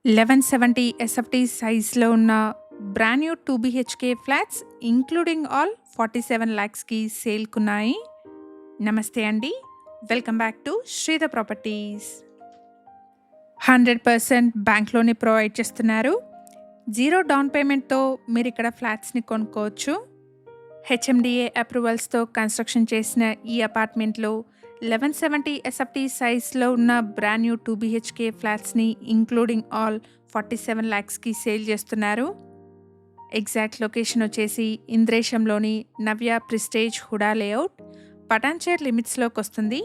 1170 SFT సైజ్‌లో ఉన్న brand new 2 BHK flats including all 47 లాక్స్‌కి సేల్‌కున్నాయి. నమస్తే అండి. Welcome back to Sridhar properties. 100% bank లోనే ప్రొవైడ్ చేస్తున్నారు. జీరో డౌన్ పేమెంట్‌తో మీరిక్కడ ఫ్లాట్స్‌ని కొనుక్కోవచ్చు. హెచ్ఎండిఏ అప్రూవల్స్‌తో కన్‌స్ట్రక్షన్ చేసిన ఈ అపార్ట్మెంట్‌లో 1170 ఎస్ఎఫ్టీ సైజ్‌లో ఉన్న బ్రాండ్ న్యూ 2 బీహెచ్‌కే ఫ్లాట్స్‌ని ఇంక్లూడింగ్ ఆల్ 47 లాక్స్‌కి సేల్ చేస్తున్నారు. ఎగ్జాక్ట్ లొకేషన్ వచ్చేసి ఇంద్రేశంలోని Navya Prestige HUDA layout, Patancheru లిమిట్స్‌లోకి వస్తుంది.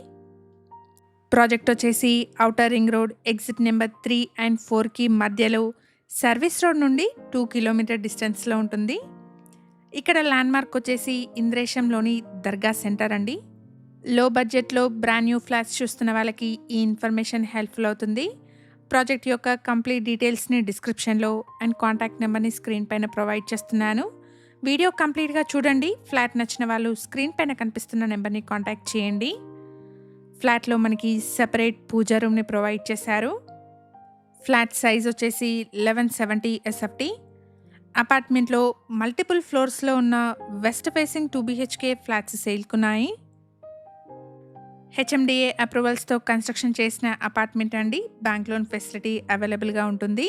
ప్రాజెక్ట్ వచ్చేసి outer ring road exit number 3 and 4కి మధ్యలో సర్వీస్ రోడ్ నుండి 2 కిలోమీటర్ డిస్టెన్స్లో ఉంటుంది. ఇక్కడ ల్యాండ్మార్క్ వచ్చేసి ఇంద్రేశంలోని దర్గా సెంటర్ అండి. లో బడ్జెట్లో బ్రాండ్ న్యూ ఫ్లాట్స్ చూస్తున్న వాళ్ళకి ఈ ఇన్ఫర్మేషన్ హెల్ప్ఫుల్ అవుతుంది. ప్రాజెక్ట్ యొక్క కంప్లీట్ డీటెయిల్స్ని డిస్క్రిప్షన్లో అండ్ కాంటాక్ట్ నెంబర్ని స్క్రీన్ పైన ప్రొవైడ్ చేస్తున్నాను. వీడియో కంప్లీట్గా చూడండి. ఫ్లాట్ నచ్చిన వాళ్ళు స్క్రీన్ పైన కనిపిస్తున్న నెంబర్ని కాంటాక్ట్ చేయండి. ఫ్లాట్లో మనకి సెపరేట్ పూజా రూమ్ని ప్రొవైడ్ చేశారు. ఫ్లాట్ సైజ్ వచ్చేసి 1170 ఎస్ఎఫ్టీ. అపార్ట్మెంట్లో మల్టిపుల్ ఫ్లోర్స్లో ఉన్న వెస్ట్ ఫేసింగ్ 2 బీహెచ్కే ఫ్లాట్స్ సేల్కున్నాయి. హెచ్ఎండిఏ అప్రూవల్స్తో కన్స్ట్రక్షన్ చేసిన అపార్ట్మెంట్ అండి. బ్యాంక్ లోన్ ఫెసిలిటీ అవైలబుల్గా ఉంటుంది.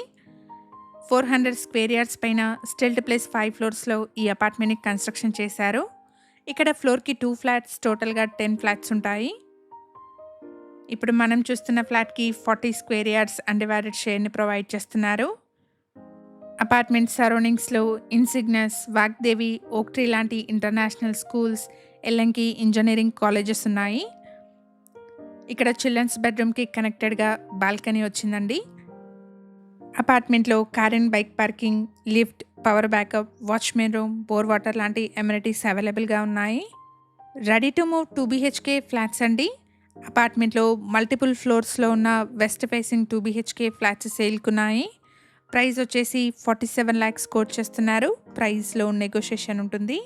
400 స్క్వేర్ యార్డ్స్ పైన స్టిల్ట్ ప్లేస్ 5 ఫ్లోర్స్లో ఈ అపార్ట్మెంట్ని కన్స్ట్రక్షన్ చేశారు. ఇక్కడ ఫ్లోర్కి 2 ఫ్లాట్స్, టోటల్గా 10 ఫ్లాట్స్ ఉంటాయి. ఇప్పుడు మనం చూస్తున్న ఫ్లాట్కి 40 స్క్వేర్ యార్డ్స్ అన్డివైడెడ్ షేర్ని ప్రొవైడ్ చేస్తున్నారు. అపార్ట్మెంట్ సరౌండింగ్స్లో ఇన్సిగ్నస్, వాగ్దేవి, ఓక్ట్రీ లాంటి ఇంటర్నేషనల్ స్కూల్స్, ఎల్ఎంకి ఇంజనీరింగ్ కాలేజెస్ ఉన్నాయి. ఇక్కడ చిల్డ్రన్స్ బెడ్రూమ్కి కనెక్టెడ్గా బాల్కనీ వచ్చిందండి. అపార్ట్మెంట్లో car and bike parking, lift, power backup, watchmen room, bore water లాంటి ఎమ్యూనిటీస్ అవైలబుల్గా ఉన్నాయి. Ready to move 2 BHK flats అండి. అపార్ట్మెంట్లో మల్టిపుల్ ఫ్లోర్స్లో ఉన్న వెస్ట్ ఫేసింగ్ 2 బీహెచ్కే ఫ్లాట్స్ సేల్కున్నాయి. ప్రైస్ వచ్చేసి 47 లాక్స్ కోట్ చేస్తున్నారు. ప్రైస్లో నెగోషియేషన్ ఉంటుంది.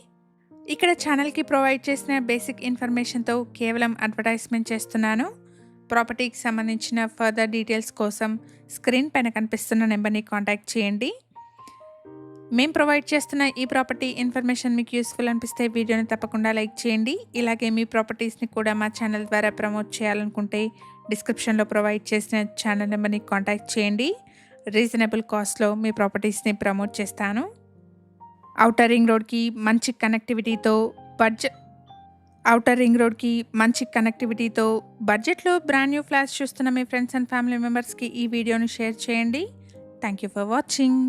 ఇక్కడ ఛానల్కి ప్రొవైడ్ చేసిన బేసిక్ ఇన్ఫర్మేషన్తో కేవలం అడ్వర్టైజ్మెంట్ చేస్తున్నాను. ప్రాపర్టీకి సంబంధించిన ఫర్దర్ డీటెయిల్స్ కోసం స్క్రీన్ పైన కనిపిస్తున్న నెంబర్ని కాంటాక్ట్ చేయండి. మేము ప్రొవైడ్ చేస్తున్న ఈ ప్రాపర్టీ ఇన్ఫర్మేషన్ మీకు యూస్ఫుల్ అనిపిస్తే వీడియోని తప్పకుండా లైక్ చేయండి. ఇలాగే మీ ప్రాపర్టీస్ని కూడా మా ఛానల్ ద్వారా ప్రమోట్ చేయాలనుకుంటే డిస్క్రిప్షన్లో ప్రొవైడ్ చేసిన ఛానల్ నెంబర్ని కాంటాక్ట్ చేయండి. రీజనబుల్ కాస్ట్లో మీ ప్రాపర్టీస్ని ప్రమోట్ చేస్తాను. ఔటర్ రింగ్ రోడ్కి మంచి కనెక్టివిటీతో బడ్జెట్లో బ్రాండ్ న్యూ ఫ్లాట్స్ చూస్తున్న మీ ఫ్రెండ్స్ అండ్ ఫ్యామిలీ మెంబర్స్కి ఈ వీడియోని షేర్ చేయండి. Thank you for watching.